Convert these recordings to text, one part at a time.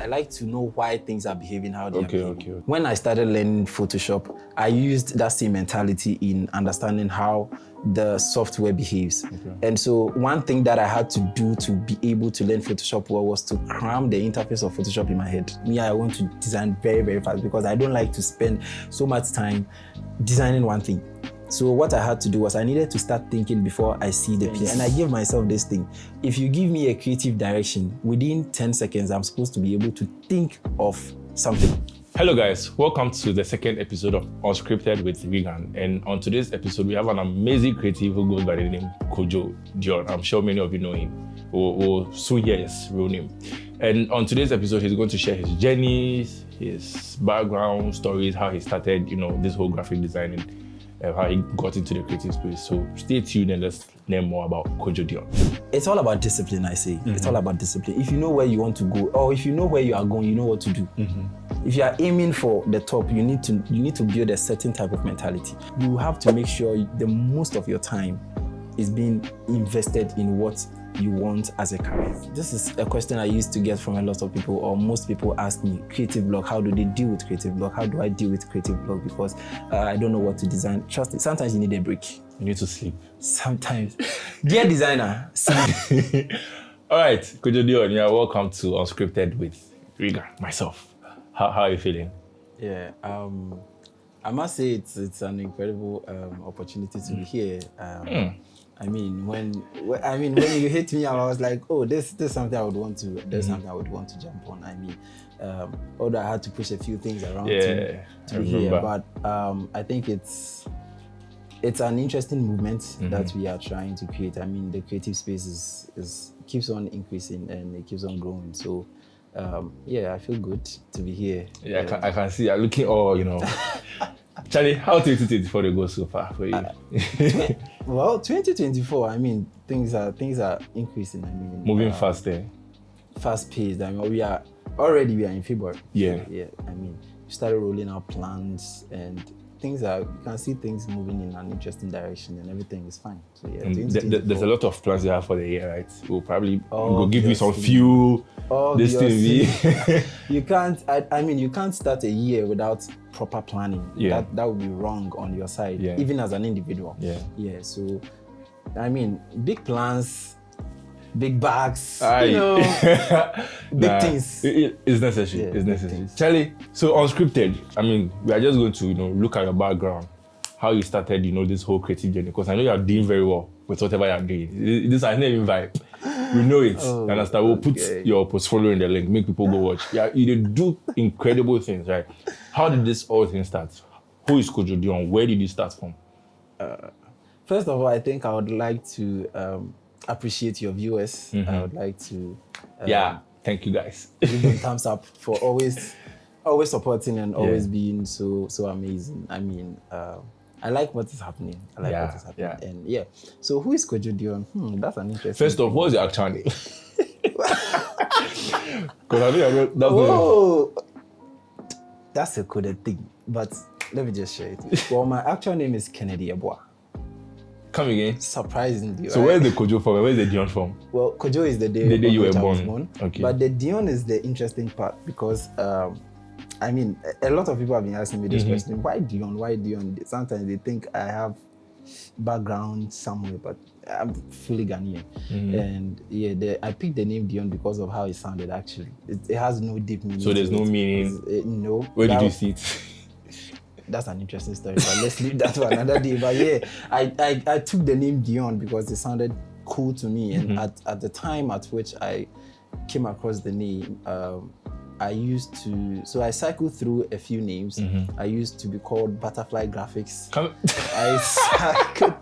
I like to know why things are behaving how they are behaving. Okay. When I started learning Photoshop, I used that same mentality in understanding how the software behaves. And so one thing that I had to do to be able to learn Photoshop well was to cram the interface of Photoshop in my head. Me, I want to design very, very fast because I don't like to spend so much time designing one thing. So what I had to do was I needed to start thinking before I see the piece. And I gave myself this thing. If you give me a creative direction, within 10 seconds, I'm supposed to be able to think of something. Hello guys, welcome to the second episode of Unscripted with Raygan. And on today's episode, we have an amazing creative who goes by the name Kojo Deon. I'm sure many of you know him, or soon hear his real name. And on today's episode, he's going to share his journeys, his background stories, how he started, this whole graphic designing, how he got into the creative space. So stay tuned and let's learn more about Kojo Deon. It's all about discipline, I say. It's all about discipline. If you know where you want to go, or if you know where you are going, you know what to do. If you are aiming for the top, you need to build a certain type of mentality. You have to make sure the most of your time is being invested in what you want as a career. This is a question I used to get from a lot of people, or most people ask me, creative block, how do they deal with creative block? How do I deal with creative block? Because I don't know what to design. Trust me, sometimes you need a break. You need to sleep. Sometimes. Dear designer, sleep. All right, Kojo Deon, yeah, welcome to Unscripted with Raygan, myself. How are you feeling? Yeah, I must say it's an incredible opportunity to be here. I mean, when you hit me, I was like, oh, this is something I would want to. There's something I would want to jump on. I mean, although I had to push a few things around to be here, but I think it's an interesting movement that we are trying to create. I mean, the creative space is keeps on increasing and it keeps on growing. So. I feel good to be here. Yeah, I can see you're looking all, Charlie, how 2024 go so far for you? Well, 2024, I mean, things are increasing. I mean, moving faster. Fast paced. I mean, we are in February. Yeah. So, yeah. I mean, we started rolling out plans and you can see things moving in an interesting direction and everything is fine. So yeah, there's a lot of plans you have for the year, right? We'll probably go give you some fuel. This thing. You can't. You can't start a year without proper planning. Yeah. That would be wrong on your side, even as an individual. Yeah. Yeah. So, I mean, big plans, big bags, big things. It's necessary. It's necessary. Charlie, so Unscripted, we are just going to, look at your background, how you started, this whole creative journey, because I know you are doing very well with whatever you're doing. This is not even vibe. We know it. Understand? We'll put your portfolio in the link, make people go watch. Yeah, you do incredible things, right? How did this whole thing start? Who is Kojo Deon? Where did you start from? First of all, I think I would like to appreciate your viewers. I would like to thank you guys. Give them thumbs up for always supporting and always being so amazing. I mean, I like what is happening. And so who is Kojo Deon? That's an interesting First off, what's your actual name? Because that's a coded thing, but let me just share it. Well, my actual name is Kennedy Abua. Come again. Surprisingly, so where's the Kojo from? Where's the Deon from? Well, Kojo is the day you were I was born. Okay. But the Deon is the interesting part because, a lot of people have been asking me this question. Why Deon? Why Deon? Sometimes they think I have background somewhere, but I'm fully Ghanaian. And I picked the name Deon because of how it sounded actually. It has no deep meaning. So there's no meaning? No. Where did you see it? That's an interesting story, but let's leave that for another day. But I took the name Deon because it sounded cool to me. And at the time at which I came across the name, I cycled through a few names. I used to be called Butterfly Graphics. I cycled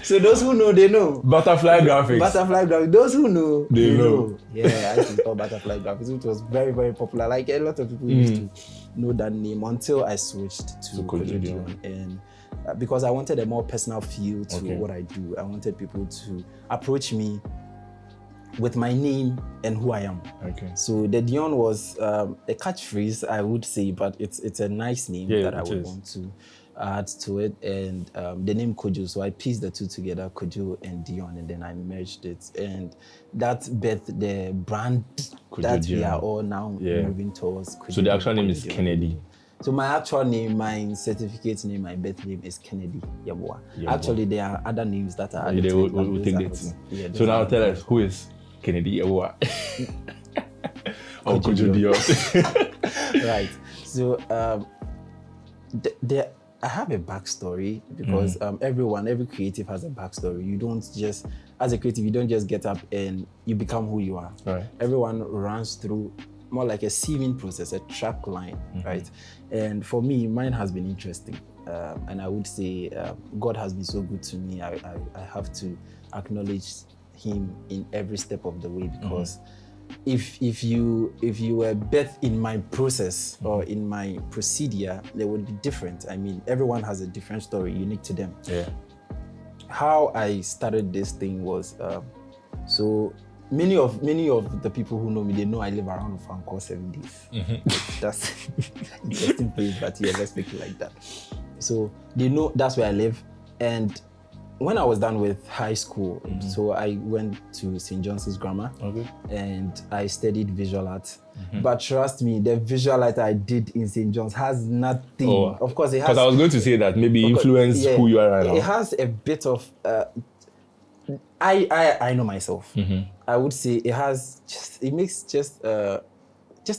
so those who know, they know. Butterfly Graphics. Those who know, they know. Yeah, I used to be called Butterfly Graphics, which was very, very popular. Like a lot of people used to know that name until I switched to Kojo Deon. And because I wanted a more personal feel to what I do. I wanted people to approach me with my name and who I am. Okay. So the Deon was a catchphrase, I would say, but it's a nice name that I would want to add to it, and the name Kojo. So I pieced the two together, Kojo and Deon, and then I merged it, and that birthed the brand Kojo that we Deon. are all now moving towards. Kojo So the actual Deon, name Kojo is Deon. Kennedy. So my actual name, my certificate name, my birth name is Kennedy Yeboah. Actually, there are other names that are added to it, but We'll those take are that not- too. yeah, So those now are tell not- us, who is Kennedy Ewa? Or Kojo Kojo Deon. Right. So I have a backstory because every creative has a backstory. You don't just, as a creative, you don't just get up and you become who you are. Right. Everyone runs through more like a sieving process, a track line, right? And for me, mine has been interesting. And I would say God has been so good to me. I have to acknowledge him in every step of the way, because if you were birthed in my process or in my procedure, they would be different. I mean, everyone has a different story unique to them. Yeah. How I started this thing was so many of the people who know me, they know I live around a farm called 7 Days. That's interesting place, but yeah, let's make it like that. So they know that's where I live. And when I was done with high school, so I went to St. John's Grammar, and I studied visual art. But trust me, the visual art I did in St. John's has nothing. Of course, it has. Because I was going to say that maybe influence who you are right now. It has a bit of. I know myself. I would say it has just. It makes just a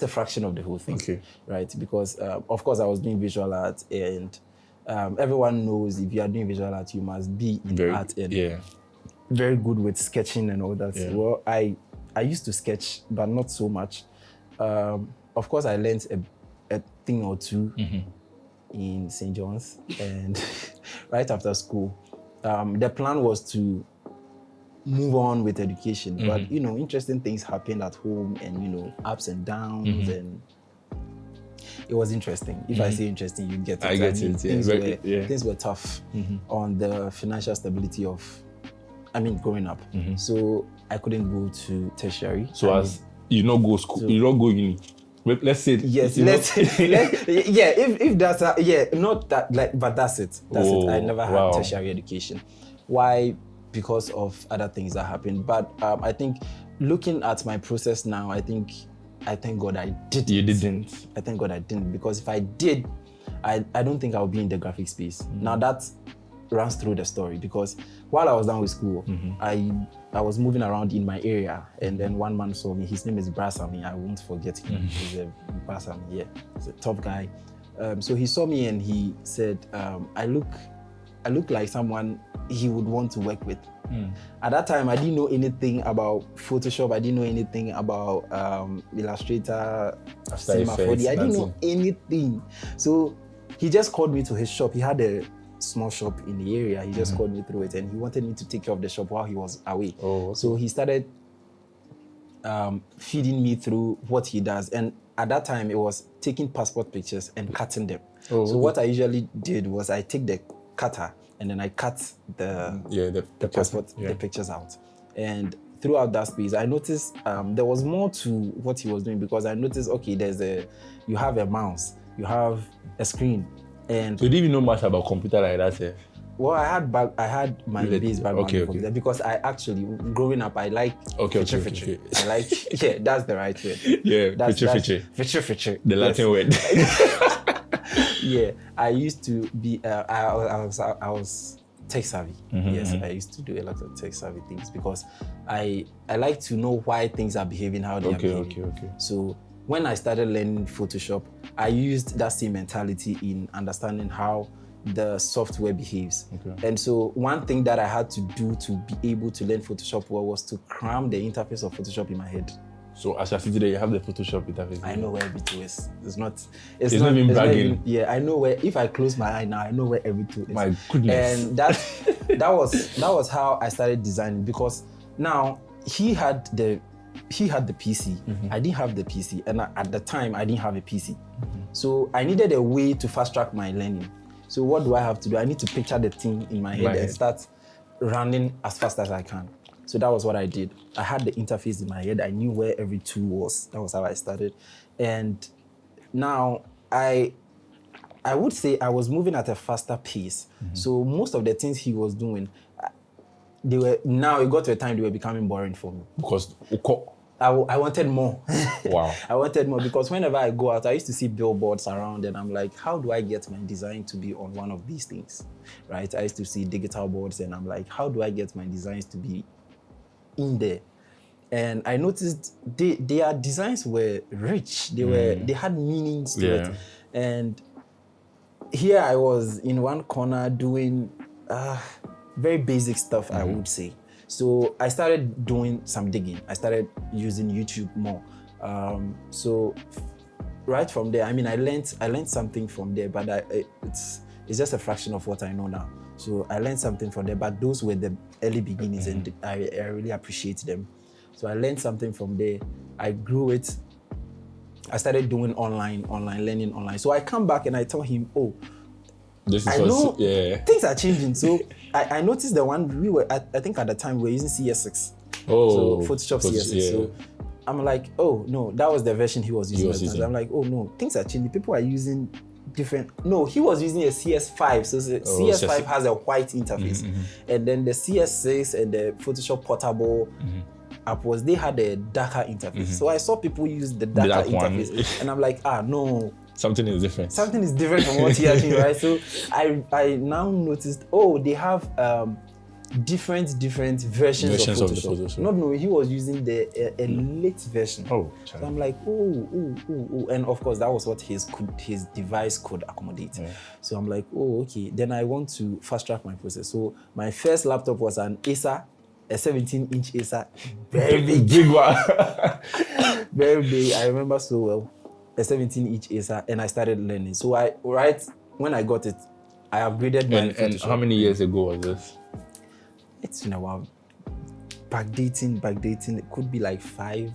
fraction of the whole thing. Okay. Right, because of course I was doing visual art, and everyone knows if you are doing visual art, you must be in art and very good with sketching and all that. Yeah. Well, I used to sketch, but not so much. Of course, I learned a thing or two in St. John's, and right after school, the plan was to move on with education. But interesting things happened at home, and ups and downs, and it was interesting. If I say interesting, you get it. I get it. Things were tough on the financial stability of, growing up. So I couldn't go to tertiary. So as you not go school, you not go uni. Let's say yes. If that's not that but that's it. That's it. I never had tertiary education. Why? Because of other things that happened. But I think looking at my process now, I thank God I didn't. You didn't. I thank God I didn't, because if I did, I don't think I would be in the graphic space. Now that runs through the story, because while I was done with school, I was moving around in my area, and then one man saw me. His name is Brasami. I won't forget him. He's a Brasami. Yeah, he's a tough guy. So he saw me and he said, I look like someone he would want to work with. At that time, I didn't know anything about Photoshop. I didn't know anything about Illustrator, Cinema 4D. I didn't know anything. So he just called me to his shop. He had a small shop in the area. He just called me through it, and he wanted me to take care of the shop while he was away. So he started feeding me through what he does. And at that time, it was taking passport pictures and cutting them. So what I usually did was I take the cutter, and then I cut the passport, the pictures out. And throughout that space, I noticed there was more to what he was doing, because I noticed, okay, you have a mouse, you have a screen, and so you didn't even know much about computer like that, eh? Well, I had my base background in computer, because I actually, growing up, I like feature. I like, that's the right word. Yeah, feature. The Latin word. Yeah, I used to be. I was tech savvy. Yes, I used to do a lot of tech savvy things, because I like to know why things are behaving how they are behaving. Okay. So when I started learning Photoshop, I used that same mentality in understanding how the software behaves. And so one thing that I had to do to be able to learn Photoshop well was to cram the interface of Photoshop in my head. So as I see today, you have the Photoshop interface. I know where every tool is. It's not even bragging. I know where. If I close my eye now, I know where every tool is. My goodness. And that was how I started designing, because now he had the PC. I didn't have the PC, and at the time I didn't have a PC. So I needed a way to fast track my learning. So what do I have to do? I need to picture the thing in my head and start running as fast as I can. So that was what I did. I had the interface in my head. I knew where every tool was. That was how I started. And now I I would say I was moving at a faster pace. So most of the things he was doing, now it got to a time they were becoming boring for me. Because I wanted more. Wow. I wanted more because whenever I go out, I used to see billboards around and I'm like, how do I get my design to be on one of these things, right? I used to see digital boards and I'm like, how do I get my designs to be in there? And I noticed their designs were rich. They had meanings to it. And here I was in one corner doing very basic stuff, I would say. So I started doing some digging. I started using YouTube more. So right from there, I mean, I learned something from there, but it's just a fraction of what I know now. So I learned something from there, but those were the early beginnings, and I really appreciate them. So I learned something from there. I grew it. I started doing online, learning online. So I come back and I tell him, oh, I know things are changing. So I noticed the one we were, I think at the time we were using CS6. So Photoshop CS6. Yeah. So I'm like, oh no, that was the version he was using. So I'm like, oh no, things are changing. People are using different. No, he was using a CS5. So CS5 has a white interface. And then the CS6 and the Photoshop Portable apples, they had a darker interface. So I saw people use the darker interface. And I'm like, no. Something is different. Something is different from what he has been, right? So I now noticed, they have different versions of Photoshop. Not knowing he was using the late version. So I'm like, and of course that was what his device could accommodate. So I'm like, okay. Then I want to fast track my process. So my first laptop was an Acer, a 17-inch Acer, very big one, very big. I remember so well. A 17-inch Acer, and I started learning. So when I got it, I upgraded my And how many years ago was this? It's been a while. Backdating, it could be like 4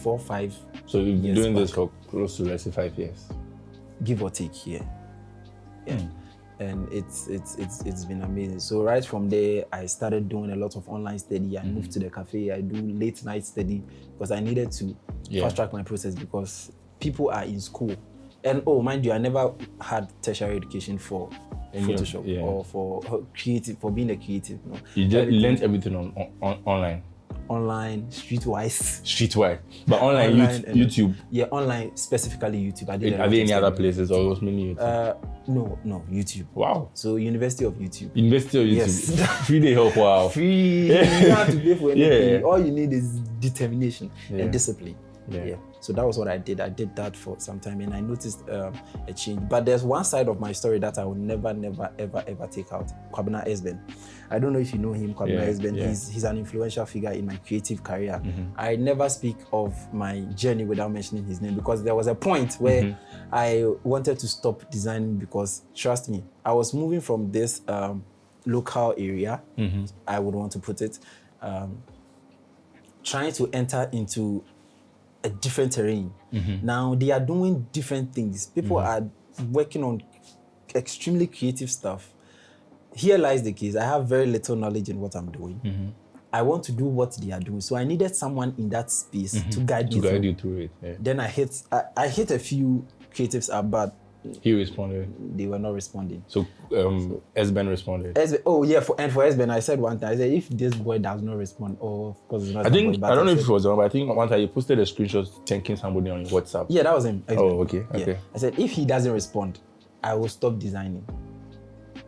or 5. So you've been doing this for close to, let's say, 5 years? Give or take, yeah. And it's been amazing. So right from there, I started doing a lot of online study. I moved to the cafe. I do late night study because I needed to fast track my process because people are in school. And mind you, I never had tertiary education for Photoshop or for creative, for being a creative. You just learned everything on online. Online, streetwise. But online YouTube. Yeah, online, specifically YouTube. Are there any other places or was mainly YouTube? No, YouTube. Wow. So University of YouTube. Yes. Free day help, wow. Free. You don't have to pay for anything. All you need is determination and discipline. Yeah. So that was what I did. I did that for some time and I noticed a change. But there's one side of my story that I will never, ever take out. Kwabena Esben. I don't know if you know him, Kwabena Esben. He's an influential figure in my creative career. I never speak of my journey without mentioning his name because there was a point where I wanted to stop designing because, trust me, I was moving from this local area, I would want to put it, trying to enter into a different terrain. Now they are doing different things. People are working on extremely creative stuff. Here lies the case. I have very little knowledge in what I'm doing. I want to do what they are doing. So I needed someone in that space to guide you through it. Yeah. Then I hit a few creatives up, but he responded. They were not responding. So Esben responded. For Esben, I said one time, I said, if this boy does not respond, of course it's not. I don't know if it was on, but I think one time you posted a screenshot thanking somebody on WhatsApp. Yeah, that was him. Esben. Oh, okay. Yeah. I said, if he doesn't respond, I will stop designing.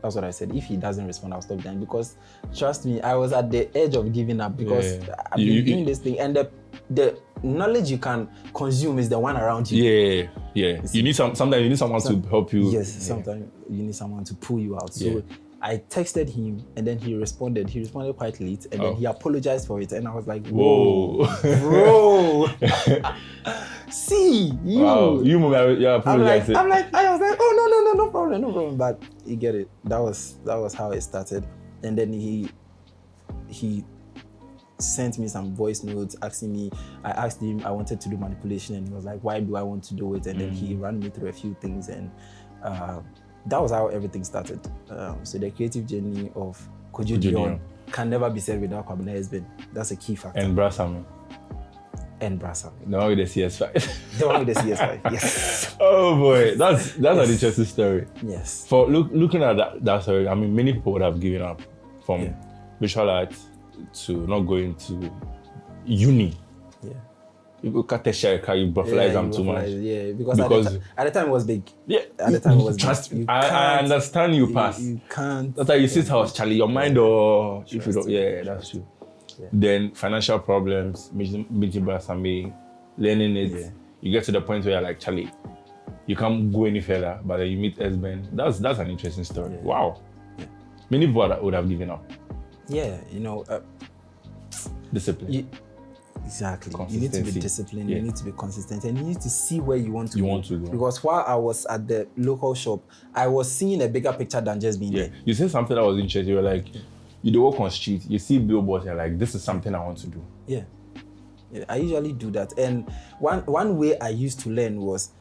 That's what I said. If he doesn't respond, I'll stop designing because, trust me, I was at the edge of giving up because I've been doing this thing and the knowledge you can consume is the one around you. Yeah. You need sometimes you need someone to help you. Yes, sometimes you need someone to pull you out. So I texted him and then he responded. He responded quite late and then he apologized for it. And I was like, whoa. Bro. See, you. Wow. You apologized. I was like, oh no problem. But you get it. That was how it started. And then he sent me some voice notes asking me. I asked him, I wanted to do manipulation, and he was like, why do I want to do it? And then he ran me through a few things, and that was how everything started. So the creative journey of Kojo Deon can never be said without Kwabena Esben. That's a key factor. And Brasami. and brass army. The one with the CS5. The one with the CS5, yes. Oh boy, that's an interesting story. Yes. For looking at that story, I mean, many people would have given up from visual arts to not going to uni. Yeah. You cut the share, you buffalize them too much. Yeah, because at the time it was big. Yeah. At the time it was trust big. me. I understand you pass. You can't. That's how you sit house, Charlie. Your mind or if you don't, that's true. Yeah. Then financial problems, meeting brass and me, learning it. Yeah. You get to the point where you're like, Charlie, you can't go any further, but then you meet S-Ben. That's an interesting story. Yeah. Wow. Yeah. Many people would have given up. Yeah, Discipline. Exactly. You need to be disciplined, you need to be consistent, and you need to see where you want to go. Because while I was at the local shop, I was seeing a bigger picture than just being there. You said something that was interesting. You were like, you do walk on street, you see billboards, you're like, this is something I want to do. Yeah, I usually do that. And one way I used to learn was,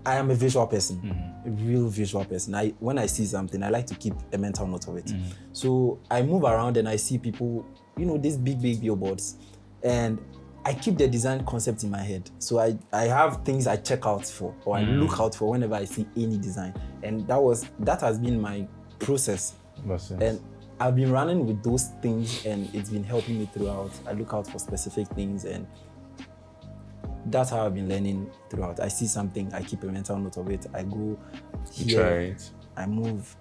I am a visual person, a real visual person. When I see something, I like to keep a mental note of it. So I move around and I see people, these big billboards, and I keep the design concept in my head. So I have things I check out for, or I look out for whenever I see any design. And that has been my process. And I've been running with those things, and it's been helping me throughout. I look out for specific things, and that's how I've been learning throughout. I see something, I keep a mental note of it. I go here, I move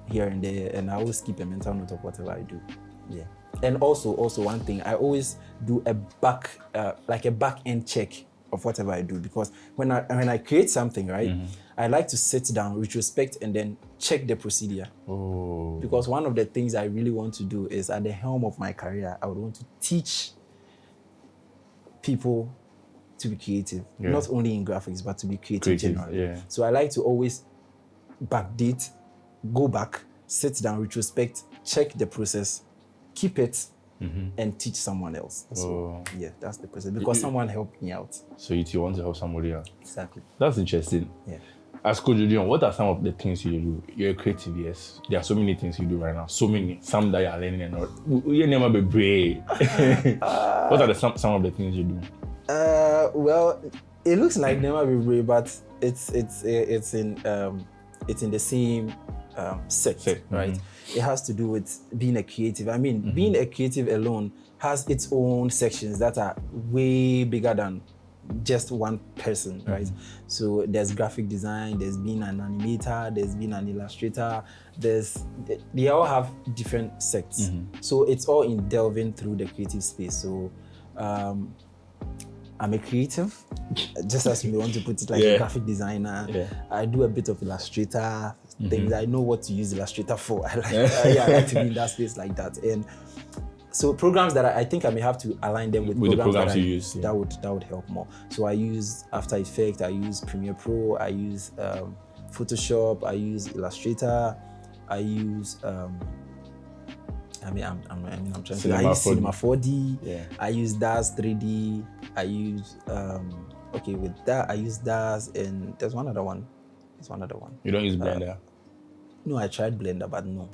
here and there, and I always keep a mental note of whatever I do. Yeah. And also one thing, I always do a back end check of whatever I do, because when I create something, right, I like to sit down, retrospect, and then check the procedure. Oh. Because one of the things I really want to do is, at the helm of my career, I would want to teach people to be creative, not only in graphics, but to be creative generally. Yeah. So I like to always backdate, go back, sit down, retrospect, check the process, keep it, and teach someone else. So that's the process, because someone helped me out. So you want to help somebody else. Exactly. That's interesting. Yeah. As Kojo Deon, what are some of the things you do? You're a creative, yes. There are so many things you do right now. So many. Some that you're learning and not. You never be brave. What are some of the things you do? Well, it looks like never be brave, but it's in the same set, right? It has to do with being a creative. I mean, being a creative alone has its own sections that are way bigger than just one person, right? So there's graphic design, there's being an animator, there's being an illustrator, they all have different sects. So it's all in delving through the creative space. So I'm a creative, just as you want to put it, like a graphic designer. I do a bit of Illustrator things. I know what to use Illustrator for. I like to be in that space like that. And so programs that I think I may have to align them with programs you use. That would help more. So I use After Effects, I use Premiere Pro, I use Photoshop, I use Illustrator, I use I'm trying to. I use Cinema 4D. Yeah. I use DAZ 3D. I use with that I use DAZ, and there's one other one. You don't use Blender? No, I tried Blender, but no.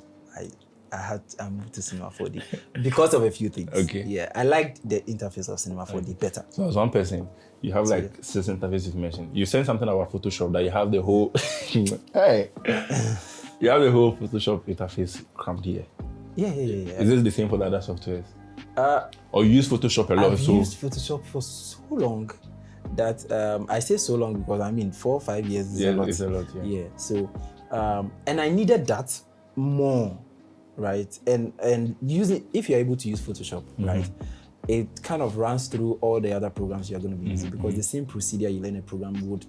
I moved to Cinema 4D because of a few things. Okay. Yeah, I liked the interface of Cinema 4D better. So as one person, you have six interfaces you've mentioned. You said something about Photoshop that you have the whole hey. You have the whole Photoshop interface crammed here. Yeah. Is this the same for the other softwares? Or you use Photoshop a lot? I've used Photoshop for so long that I say so long because 4 or 5 years is a lot. It's a lot, yeah. So and I needed that more, right? And using, if you're able to use Photoshop, right, it kind of runs through all the other programs you're going to be using, because the same procedure you learn a program would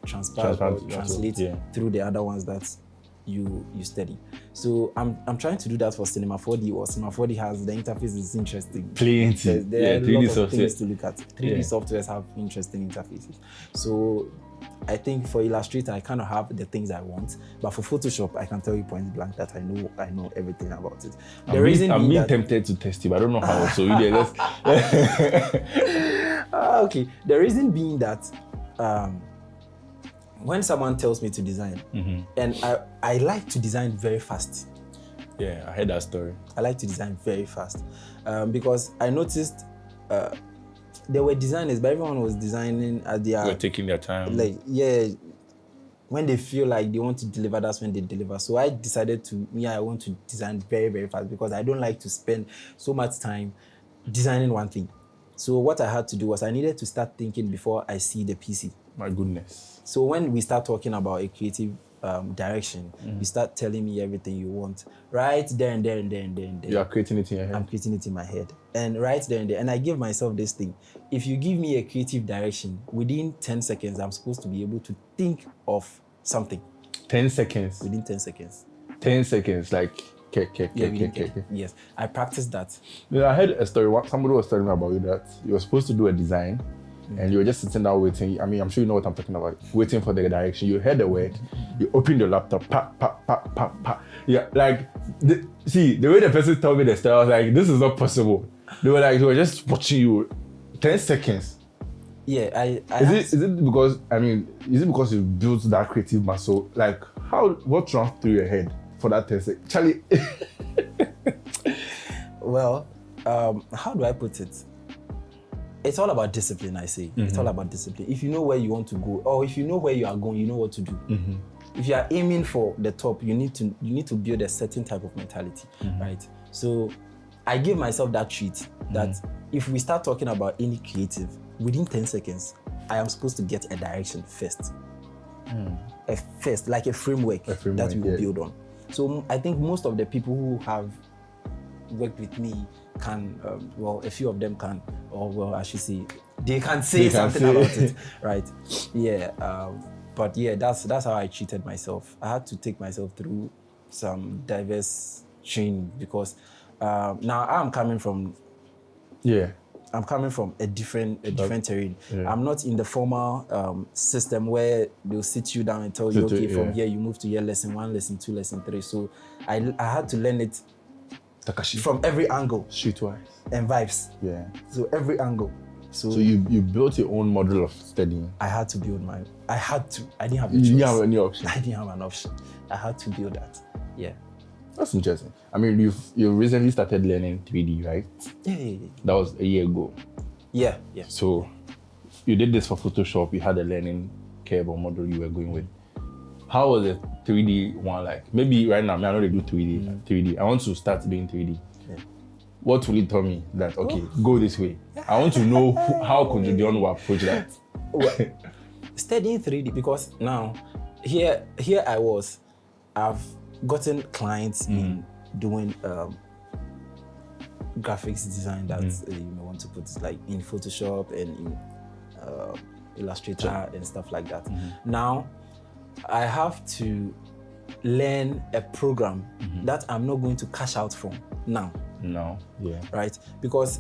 translate through the other ones that you study. So I'm trying to do that for Cinema 4D, or Cinema 4D has the interface is interesting. Plenty. There are a lot of things to look at. 3D softwares have interesting interfaces. So I think for Illustrator, I kind of have the things I want, but for Photoshop, I can tell you point blank that I know everything about it. I'm being tempted to test it, but I don't know how. So okay. The reason being that when someone tells me to design, and I like to design very fast. Yeah, I heard that story. I like to design very fast because I noticed there were designers, but everyone was designing at their... They're taking their time. Like, when they feel like they want to deliver, that's when they deliver. So I decided I want to design very, very fast because I don't like to spend so much time designing one thing. So what I had to do was I needed to start thinking before I see the PC. My goodness. So when we start talking about a creative direction, you start telling me everything you want. Right there and there and there and there and there. You are creating it in your head. I'm creating it in my head. And right there and there. And I give myself this thing. If you give me a creative direction, within 10 seconds, I'm supposed to be able to think of something. 10 seconds? Within 10 seconds. 10 seconds, like... Yes, I practiced that. Yeah, I heard a story. Somebody was telling me about you that you were supposed to do a design and you were just sitting there waiting. I mean, I'm sure you know what I'm talking about. Waiting for the direction. You heard the word, you opened your laptop, pa. Yeah, like, the way the person told me the story, I was like, this is not possible. They were just watching you. 10 seconds. Yeah, is it because you built that creative muscle? Like, what runs through your head for that 10 seconds? Charlie. Well, how do I put it? It's all about discipline, I say. It's all about discipline. If you know where you want to go, or if you know where you are going, you know what to do. If you are aiming for the top, you need to build a certain type of mentality, right? So I give myself that treat that if we start talking about any creative, within 10 seconds, I am supposed to get a direction first. Like a framework that we will build on. So I think most of the people who have worked with me can, a few of them can, or I should say, they can say something about it, right? Yeah, but yeah, that's how I treated myself. I had to take myself through some diverse training because now I'm coming from a different terrain. Yeah. I'm not in the formal system where they'll sit you down and tell you, okay, from here you move to here, lesson 1, lesson 2, lesson 3. So I had to learn it from every angle. Streetwise. And vibes. Yeah. So every angle. So you built your own model of studying. I had to build mine. I didn't have a choice. You didn't have any option. I didn't have an option. I had to build that. Yeah. That's interesting. I mean, you recently started learning 3D, right? Yeah. That was a year ago. Yeah. So you did this for Photoshop. You had a learning curve or model you were going with. How was the 3D one like? Maybe right now, I know they do 3D. I want to start doing 3D. Yeah. What will you tell me that, go this way? I want to know how Kojo Deon will approach that. Well, studying 3D, because now, here I've gotten clients in doing graphics design that you may want to put like in Photoshop and in Illustrator and stuff like that. Now, I have to learn a program that I'm not going to cash out from now. No, yeah. Right? Because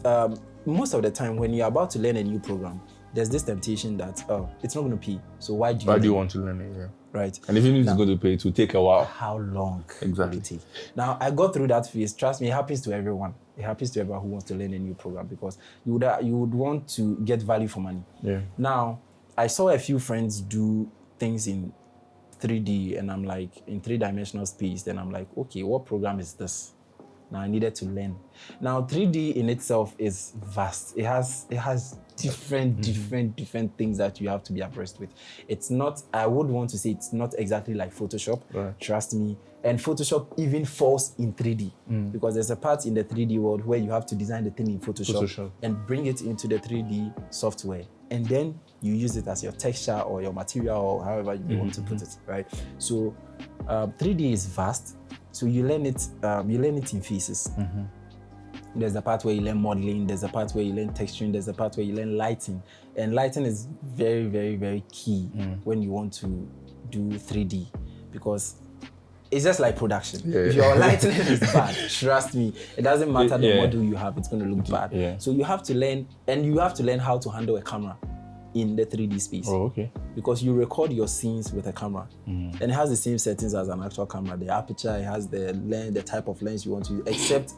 most of the time when you're about to learn a new program, there's this temptation that, it's not going to pay. So why do you want to learn it? Yeah. Right. And if you need to go to pay, it will take a while. How long exactly will it take? Now, I got through that phase. Trust me, it happens to everyone. It happens to everyone who wants to learn a new program because you would want to get value for money. Yeah. Now, I saw a few friends do things in 3D and I'm like, in 3-dimensional space, then I'm like, okay, what program is this? Now I needed to learn. Now 3D in itself is vast. It has different things that you have to be abreast with. It's not, I would want to say it's not exactly like Photoshop, right. Trust me. And Photoshop even falls in 3D because there's a part in the 3D world where you have to design the thing in Photoshop and bring it into the 3D software. And then you use it as your texture or your material or however you want to put it, right? So 3D is vast. So you learn it in phases. There's the part where you learn modeling, there's a part where you learn texturing, there's a part where you learn lighting. And lighting is very, very, very key when you want to do 3D because it's just like production. Yeah. If your lighting is bad, trust me, it doesn't matter the model you have, it's going to look bad. Yeah. So you have to learn, and you have to learn how to handle a camera in the 3D space. Oh, okay. Because you record your scenes with a camera, and it has the same settings as an actual camera. The aperture, it has the lens, the type of lens you want to use, except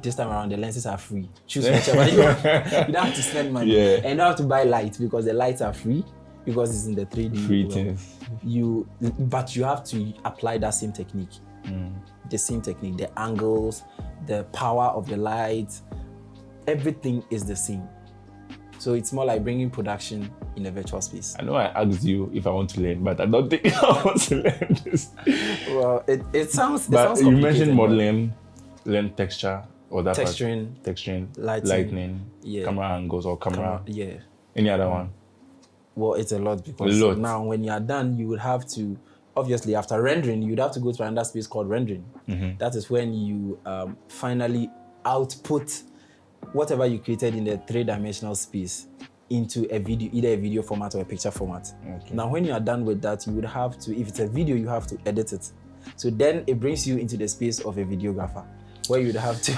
this time around the lenses are free. Choose whichever you want. You don't have to spend money. Yeah. And you don't have to buy lights because the lights are free because it's in the 3D. Free things. But you have to apply that same technique. The same technique, the angles, the power of the light, everything is the same. So it's more like bringing production in a virtual space. I know I asked you if I want to learn, but I don't think I want to learn this. Well, it sounds. But It you mentioned modeling, learn texture, or that texturing, lighting, camera angles, or camera. Any other one? Well, it's a lot because now when you are done, you would have to, obviously after rendering, you'd have to go to another space called rendering. That is when you finally output whatever you created in the 3-dimensional space into a video, either a video format or a picture format. Now, when you are done with that, you would have to, if it's a video, you have to edit it. So then it brings you into the space of a videographer, where you'd have to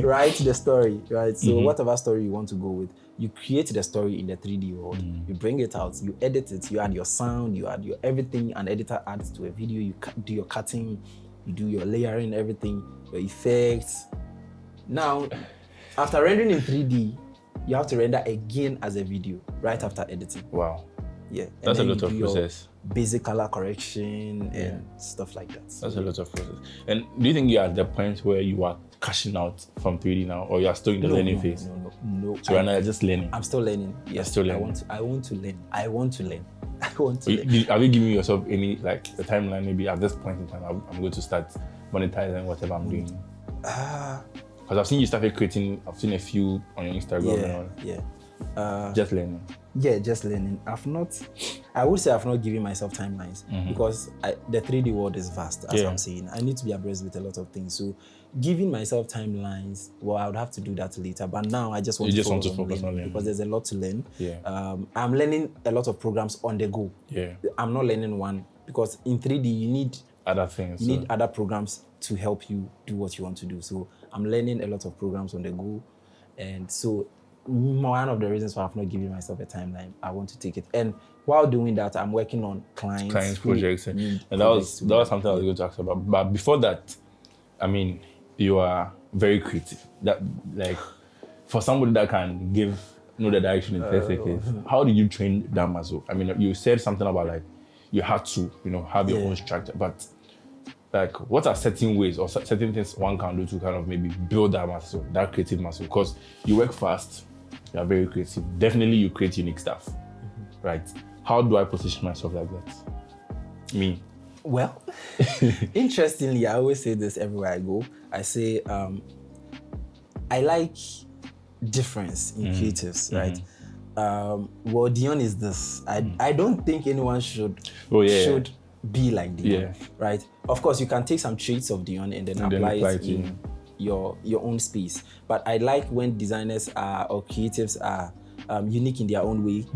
write the story, right? So whatever story you want to go with, you create the story in the 3D world, you bring it out, you edit it, you add your sound, you add your everything, an editor adds to a video, you do your cutting, you do your layering, everything, your effects. Now, after rendering in 3D, you have to render again as a video right after editing. Wow. Yeah. That's a lot of process. Basic color correction and stuff like that. So, that's a lot of process. And do you think you're at the point where you are cashing out from 3D now, or you are still in the learning phase? No. So right now you're just learning. I'm still learning. Yes, still learning. I want to learn. Have you given yourself any, like, the timeline? Maybe at this point in time, I'm going to start monetizing whatever I'm doing. Because I've seen you started creating. I've seen a few on your Instagram and all. Yeah. Just learning. Yeah, just learning. I would say I've not given myself timelines because the 3D world is vast, as I'm saying. I need to be abreast with a lot of things. So giving myself timelines, well, I would have to do that later. But now I just want to focus on learning because there's a lot to learn. Yeah. I'm learning a lot of programs on the go. Yeah. I'm not learning one because in 3D you need other things. You need other programs to help you do what you want to do. So I'm learning a lot of programs on the go. And so one of the reasons why I've not given myself a timeline, I want to take it. And while doing that, I'm working on clients projects. And that was something I was going to ask about. But before that, I mean, you are very creative. That, like, for somebody that can know the direction in 30 seconds, how did you train that muscle? I mean, you said something about, like, you had to, have your own structure. But, like, what are certain ways or certain things one can do to kind of maybe build that muscle, that creative muscle? Because you work fast, you are very creative. Definitely you create unique stuff, right? How do I position myself like that? Me. Well, interestingly, I always say this everywhere I go. I say, I like difference in creatives, right? Well, Deon is this. I don't think anyone should be like Deon, right? Of course, you can take some traits of Deon and then apply it in your own space. But I like when designers or creatives are unique in their own way.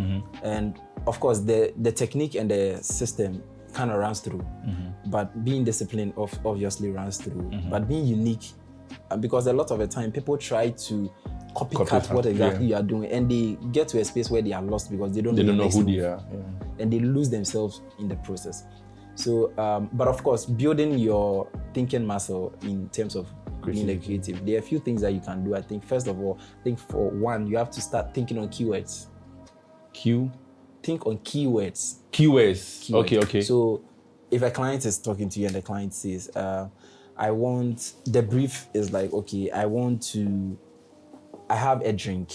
And of course, the technique and the system kind of runs through. But being disciplined obviously runs through. But being unique, because a lot of the time people try to copycat what exactly you are doing, and they get to a space where they are lost because they don't know who they are, and they lose themselves in the process. So, but of course, building your thinking muscle in terms of being a creative, there are a few things that you can do. I think first of all, for one, you have to start thinking on keywords. Think on keywords. Keywords. Okay. So, if a client is talking to you and the client says, the brief is like, okay, I have a drink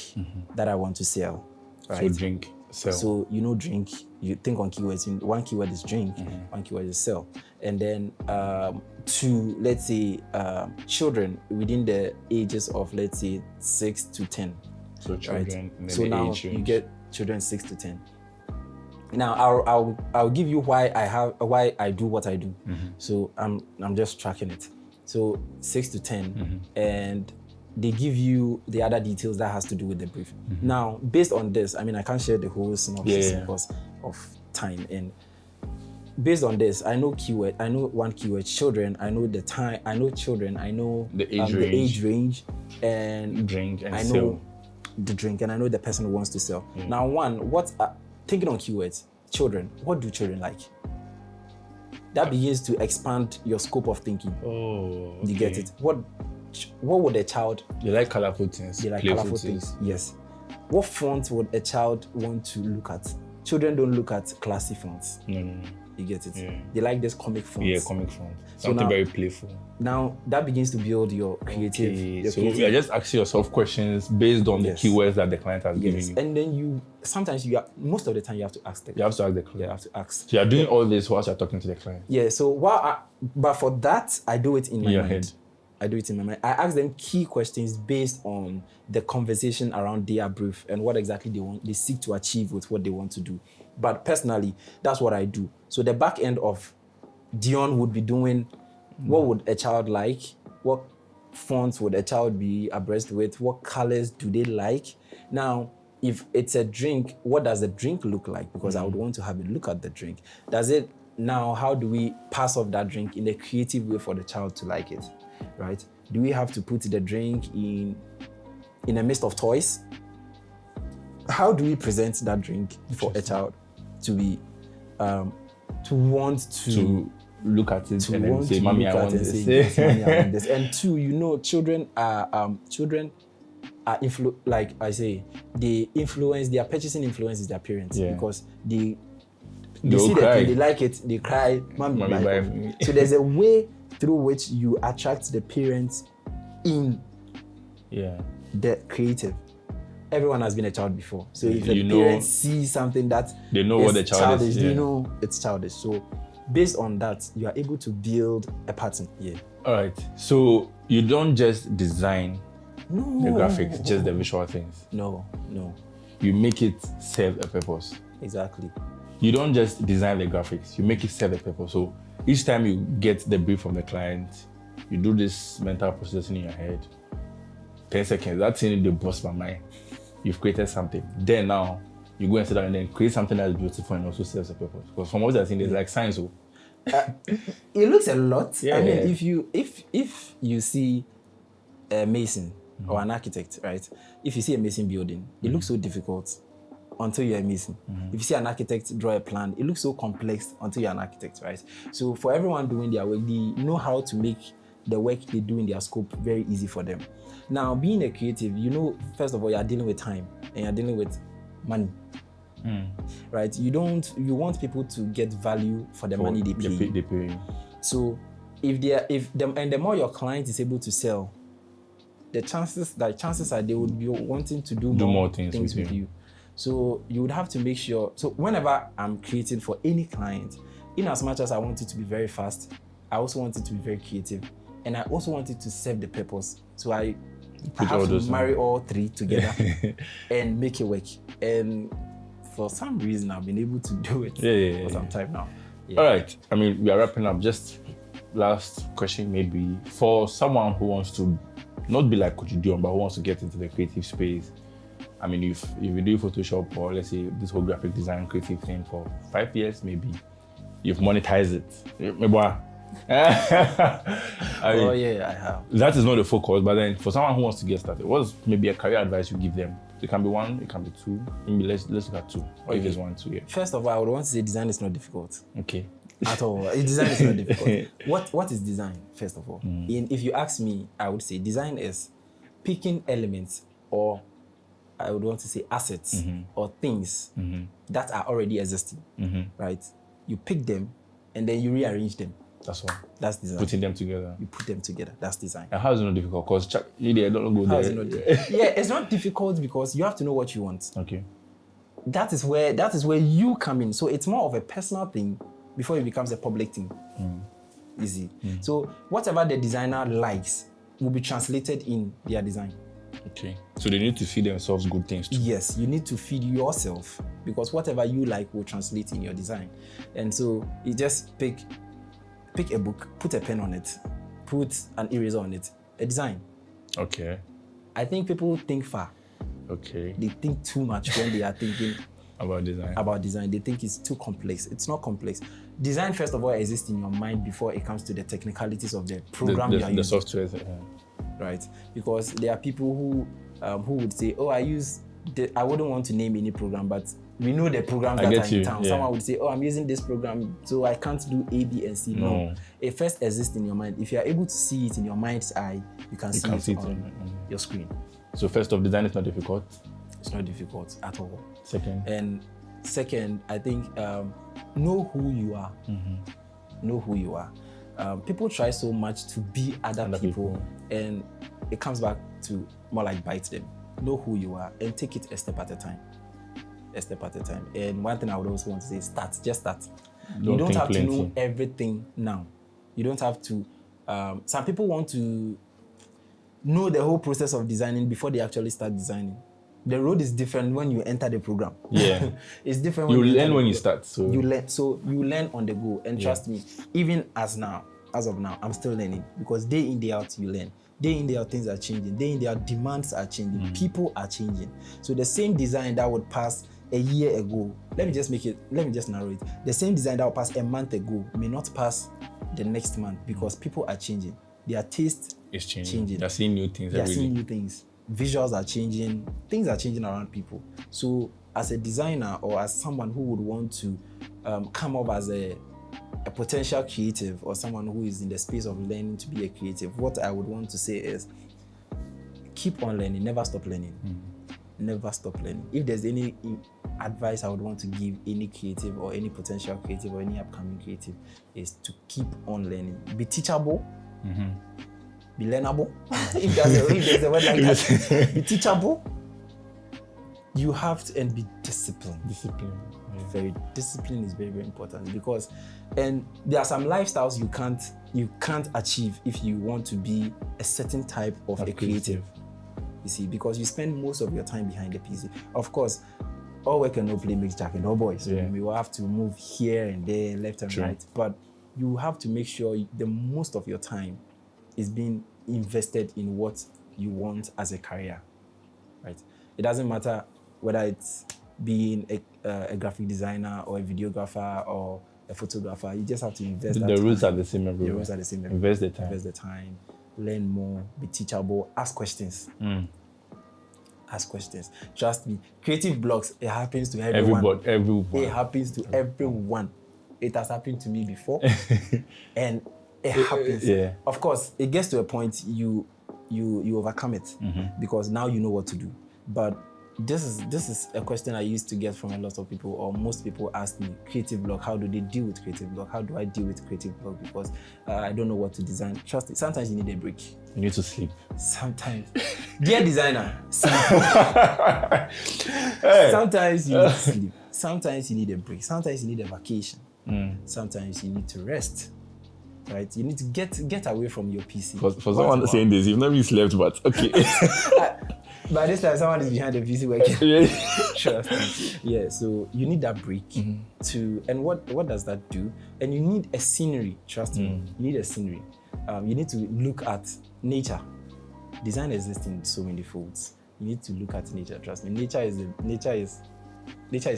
that I want to sell. Right? So drink, sell. So drink, you think on keywords. One keyword is drink, one keyword is sell. And then to, let's say, children within the ages of, let's say, 6 to 10. So children, right? So now you get children 6 to 10. Now I'll give you why I do what I do. So I'm just tracking it. So 6 to 10, and they give you the other details that has to do with the brief. Now, based on this, I mean, I can't share the whole synopsis because of time. And based on this, I know one keyword, children. I know the time. I know children. I know the age range, and drink, and I know sell. The drink, and I know the person who wants to sell. Now, thinking on keywords, children. What do children like? That begins to expand your scope of thinking. Oh, okay. You get it? What would a child? They like colorful things. They like colorful things. Yes. What font would a child want to look at? Children don't look at classy fonts. No. You get it? Yeah. They like this comic fonts. Yeah, comic font. Something very playful. Now that begins to build your creative. Okay. So you're just asking yourself questions based on the keywords that the client has given you. And then most of the time you have to ask them. You have to ask the client. You have to ask. So you're doing all this whilst you're talking to the client. Yeah. So but for that, I do it in my mind. Head. I do it in my mind. I ask them key questions based on the conversation around their brief and what exactly they seek to achieve with what they want to do. But personally, that's what I do. So the back end of Deon would be doing, what would a child like? What fonts would a child be abreast with? What colors do they like? Now, if it's a drink, what does the drink look like? Because I would want to have a look at the drink. How do we pass off that drink in a creative way for the child to like it, right? Do we have to put the drink in a midst of toys? How do we present that drink for a child to be, to want to look at it and then say, "Mommy, I want this." Yes, Mommy, I want this. And two, children are like I say, their purchasing influences their parents because they see that they like it, they cry, "Mommy, buy me." So there's a way through which you attract the parents in the creative. Everyone has been a child before. So if the parents see something that they know what the child is, they know it's childish. So based on that, you are able to build a pattern. Yeah. All right. So you don't just design the graphics, just the visual things. No. You make it serve a purpose. Exactly. You don't just design the graphics, you make it serve a purpose. So each time you get the brief from the client, you do this mental processing in your head. 10 seconds, that thing they bust my mind. You've created something. Then now, you go and sit down and then create something that's beautiful and also serves a purpose. Because from what I've seen, there's like science. It looks a lot. Yeah, I mean, if you see a mason or an architect, right? If you see a mason building, it looks so difficult until you're a mason. If you see an architect draw a plan, it looks so complex until you're an architect, right? So for everyone doing their work, they know how to make the work they do in their scope very easy for them. Now, being a creative, first of all, you're dealing with time and you're dealing with money, right? You want people to get value for the money they pay. So the more your client is able to sell, the chances are they would be wanting to do more things with you. So you would have to make sure. So whenever I'm creating for any client, in as much as I want it to be very fast, I also want it to be very creative, and I also want it to serve the purpose. So I have to marry all three together and make it work. And for some reason, I've been able to do it for some time now. Yeah. All right. I mean, we are wrapping up. Just last question, maybe for someone who wants to not be like Kojo Deon, but who wants to get into the creative space. I mean, if you do Photoshop or let's say this whole graphic design creative thing for 5 years, maybe you've monetized it. I have. That is not the focus, but then for someone who wants to get started, what's maybe a career advice you give them? It can be one, it can be two. Maybe let's look at two. Or if there's 1, 2, yeah. First of all, I would want to say design is not difficult. Okay. At all. Design is not difficult. What is design, first of all? If you ask me, I would say design is picking elements, or I would want to say assets or things that are already existing, right? You pick them and then you rearrange them. That's all. That's design. Putting them together. You put them together. That's design. And how is it not difficult? Because they don't go there. It's not difficult because you have to know what you want. Okay. That is where you come in. So it's more of a personal thing before it becomes a public thing. Easy. So whatever the designer likes will be translated in their design. Okay. So they need to feed themselves good things too. Yes, you need to feed yourself because whatever you like will translate in your design. And so you just pick a book, put a pen on it, put an eraser on it, a design. Okay. I think people think far. Okay. They think too much when they are thinking about design. They think it's too complex. It's not complex. Design, first of all, exists in your mind before it comes to the technicalities of the program you are using. The software. Right? Because there are people who would say, oh, I wouldn't want to name any program, but we know the programs that are in town. Yeah. Someone would say, oh, I'm using this program, so I can't do A, B, and C. No. It first exists in your mind. If you are able to see it in your mind's eye, you can see it on your screen. So first off, design is not difficult? It's not difficult at all. Second, I think know who you are. Know who you are. People try so much to be other people, and it comes back to more like bite them. Know who you are and take it a step at a time. A step at a time. And one thing I would also want to say is start. Just start. You don't have to know everything now. You don't have to. Some people want to know the whole process of designing before they actually start designing. The road is different when you enter the program. Yeah, it's different. You learn when you start. So you learn. So you learn on the go. And trust me, even as of now, I'm still learning, because day in, day out you learn. Day in, day out things are changing. Day in, day out demands are changing. People are changing. So the same design that would pass a year ago, let me just narrow it. The same design that would pass a month ago may not pass the next month, because people are changing. Their taste is changing. They're seeing new things. They're seeing new things. Visuals are changing. Things are changing around people. So as a designer, or as someone who would want to come up as a potential creative, or someone who is in the space of learning to be a creative, what I would want to say is keep on learning. Never stop learning. Never stop learning. If there's any advice I would want to give any creative, or any potential creative, or any upcoming creative, is to keep on learning. Be teachable. Be learnable. if there's a word like that. Be teachable. You have to, and be disciplined. Discipline is very, very important, because, and there are some lifestyles you can't achieve if you want to be a certain type of a creative. You see, because you spend most of your time behind the PC. Of course, all work and no play makes Jack and no boy. So we will have to move here and there, left and right. But you have to make sure the most of your time is being invested in what you want as a career, right? It doesn't matter whether it's being a graphic designer, or a videographer, or a photographer. You just have to invest. The rules are the same everywhere. The rules are the same everywhere. Invest the time. Learn more. Be teachable. Ask questions. Ask questions. Trust me. Creative blocks. It happens to everyone. Everyone. It happens to everyone. It has happened to me before, and it happens. Of course, it gets to a point you overcome it, because now you know what to do. But this is a question I used to get from a lot of people, or most people ask me, creative block, how do they deal with creative block? How do I deal with creative block? Because I don't know what to design. Trust me, sometimes you need a break. You need to sleep. Sometimes. Dear designer, sleep. Sometimes you need to sleep. Sometimes you need a break. Sometimes you need a vacation. Sometimes you need to rest. Right? You need to get away from your PC. For someone saying this, you've not really slept, but okay. By this time, someone is behind the PC working. Trust me. Yeah, so you need that break to, and what does that do? And you need a scenery. Trust me, you need a scenery. You need to look at nature. Design exists in so many folds. You need to look at nature. Trust me, nature is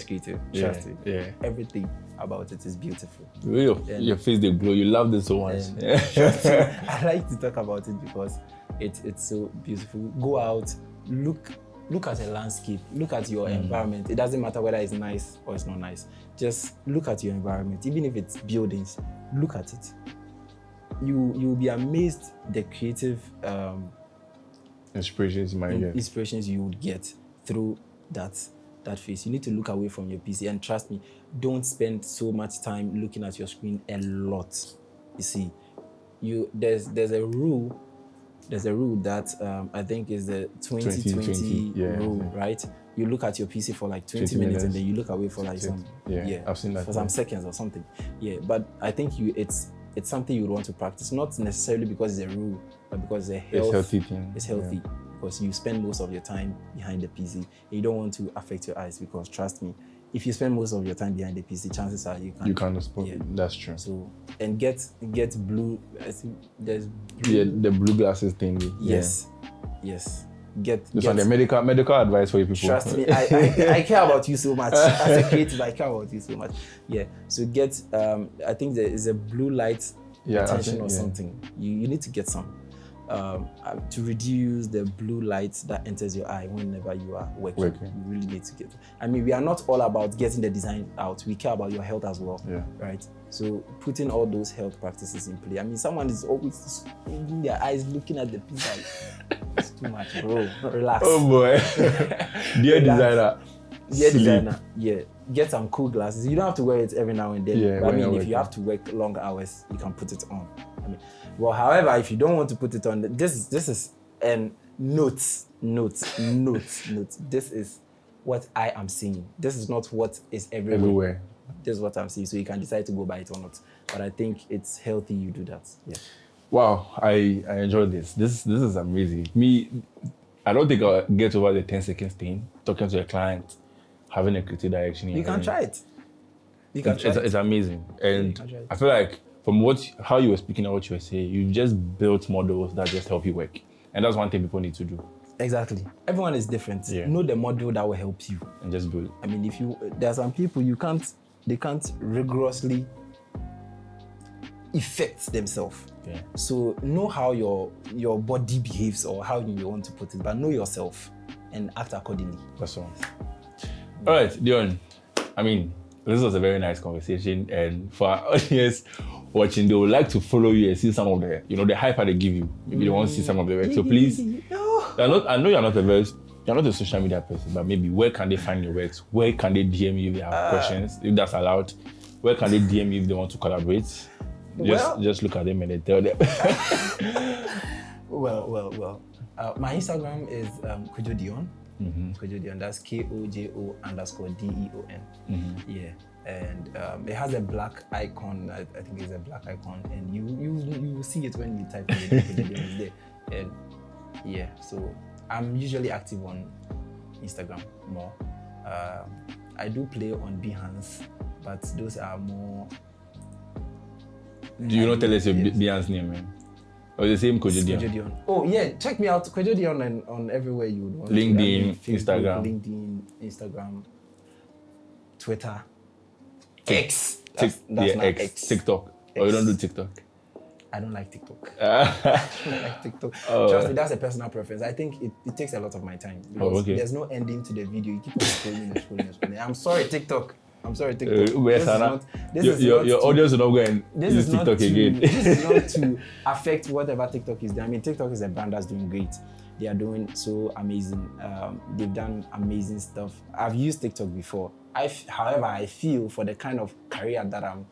creative. Trust me. Yeah. Everything about it is beautiful. Your face they glow. You love this so much. Trust me, I like to talk about it because it's so beautiful. Go out. Look at a landscape, look at your environment. It doesn't matter whether it's nice or it's not nice. Just look at your environment. Even if it's buildings, look at it. You'll be amazed the creative inspirations you would get through that phase. You need to look away from your PC, and trust me, don't spend so much time looking at your screen a lot. You see, there's a rule. There's a rule that I think is the 20-20 rule, right? You look at your PC for like 20 minutes and then you look away for like I've seen that for some seconds or something. Yeah, but I think it's something you would want to practice, not necessarily because it's a rule, but because it's a healthy thing. It's healthy because you spend most of your time behind the PC. And you don't want to affect your eyes, because trust me, if you spend most of your time behind the PC, chances are you can't spot. That's true. So, and get blue. I think there's the blue glasses thing. Yes. Get the medical advice for you people. Trust me, I care about you so much. As a creative, I care about you so much. Yeah. So get I think there is a blue light attention or something. You need to get some. To reduce the blue light that enters your eye whenever you are working. You really need to get it. I mean, we are not all about getting the design out. We care about your health as well, right? So putting all those health practices in play. I mean, someone is always in their eyes looking at the pizza. It's too much, bro. Relax. Oh boy. Dear designer. Dear designer, get some cool glasses. You don't have to wear it every now and then. Yeah, but I mean, if you have to work long hours, you can put it on. I mean, well, however, if you don't want to put it on, this is notes. This is what I am seeing. This is not what is everywhere. This is what I'm seeing. So you can decide to go buy it or not. But I think it's healthy you do that. Yeah. Wow, I enjoyed this. This is amazing. I don't think I'll get over the 10 seconds thing, talking to a client, having a creative direction. You can try it. It's amazing. And I feel like from how you were speaking and what you were saying, you just built models that just help you work. And that's one thing people need to do. Exactly. Everyone is different. Yeah. Know the model that will help you. And just build it. I mean, there are some people they can't rigorously affect themselves. Yeah. So know how your body behaves or how you want to put it, but know yourself and act accordingly. That's all. All right, Deon. I mean, this was a very nice conversation, and for our audience watching, they would like to follow you and see some of the hype that they give you. Maybe they want to see some of the work. So please, I know you're not a social media person, but maybe where can they find your works? Where can they DM you if they have questions, if that's allowed? Where can they DM you if they want to collaborate? Just look at them and then tell them. Well. My Instagram is Kojo Deon. Kojo Deon. That's KOJO_DEON. Yeah, and it has a black icon. I think it's a black icon, and you will see it when you type in Kojo Deon is there. And yeah, so I'm usually active on Instagram more. I do play on Behance, but those are more. Do you not tell us your Behance name, man? Or the same Kojo Deon? Oh yeah, check me out, Kojo Deon on everywhere you would want. LinkedIn, Facebook, Instagram, Twitter, X. That's X. TikTok. Or you don't do TikTok? I don't like TikTok. I don't like TikTok. Trust me, that's a personal preference. I think it takes a lot of my time. Because there's no ending to the video. You keep on scrolling and scrolling. I'm sorry, TikTok. Your audience will not go and use TikTok again. This is not to affect whatever TikTok is doing. I mean, TikTok is a brand that's doing great. They are doing so amazing. They've done amazing stuff. I've used TikTok before. However, I feel for the kind of career that I'm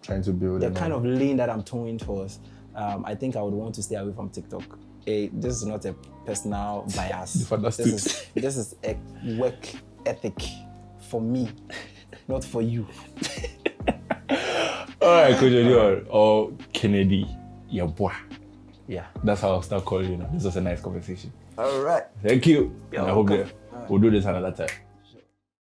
trying to build, the kind of lane that I'm towing towards, I think I would want to stay away from TikTok. This is not a personal bias. This is a work ethic. For me, not for you. All right, Kojo Deon or Kennedy, your boy. Yeah. That's how I'll start calling you now. This was a nice conversation. All right. Thank you. I hope we'll do this another time.